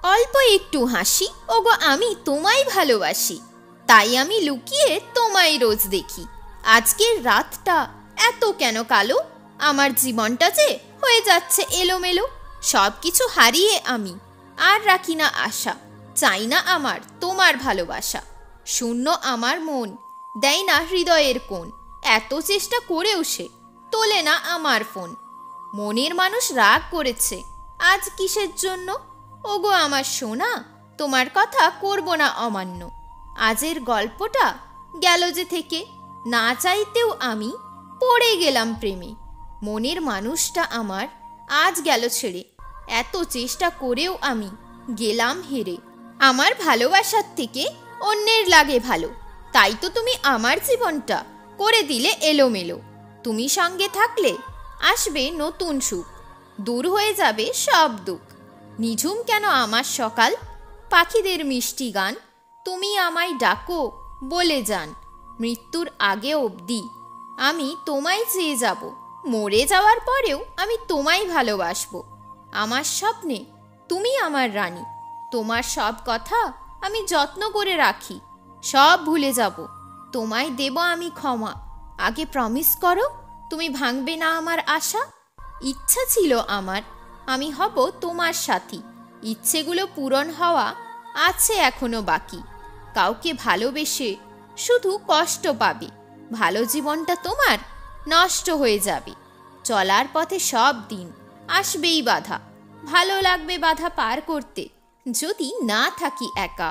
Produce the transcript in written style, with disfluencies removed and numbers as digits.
অল্প একটু হাসি, ওগো আমি তোমায় ভালোবাসি, তাই আমি লুকিয়ে তোমায় রোজ দেখি। আজকের রাতটা এত কেন কালো, আমার জীবনটা যে হয়ে যাচ্ছে এলোমেলো। সব কিছু হারিয়ে আমি আর রাখি না আশা, চাই না আমার তোমার ভালোবাসা। শূন্য আমার মন, দেয় না হৃদয়ের কোণ, এত চেষ্টা করেও সে তোলে না আমার ফোন। মনের মানুষ রাগ করেছে আজ কিসের জন্য, ওগো আমার সোনা তোমার কথা করব না অমান্য। আজের গল্পটা গেল যে থেকে, না চাইতেও আমি পড়ে গেলাম প্রেমে। মনের মানুষটা আমার আজ গেল ছেড়ে, এত চেষ্টা করেও আমি গেলাম হেরে। আমার ভালোবাসার থেকে অন্যের লাগে ভালো, তাই তো তুমি আমার জীবনটা করে দিলে এলোমেলো। তুমি সঙ্গে থাকলে আসবে নতুন সুখ, দূর হয়ে যাবে সব দুঃখ। নিঝুম কেন আমার সকাল, পাখিদের মিষ্টি গান, তুমি আমায় ডাকো বলে যান। মৃত্যুর আগে অবধি আমি তোমায় চেয়ে যাব, মরে যাওয়ার পরেও আমি তোমায় ভালোবাসবো। আমার স্বপ্নে তুমি আমার রানী, তোমার সব কথা আমি যত্ন করে রাখি। সব ভুলে যাব, তোমায় দেব আমি ক্ষমা। আগে প্রমিস করো তুমি ভাঙবে না আমার আশা। ইচ্ছা ছিল আমার আমি হব তোমার সাথী, ইচ্ছেগুলো পূরণ হওয়া আছে এখনো বাকি। কাউকে ভালোবেসে শুধু কষ্ট পাবে, ভালো জীবনটা তোমার নষ্ট হয়ে যাবে। চলার পথে সব দিন আসবেই বাধা, ভালো লাগবে বাধা পার করতে যদি না থাকি একা।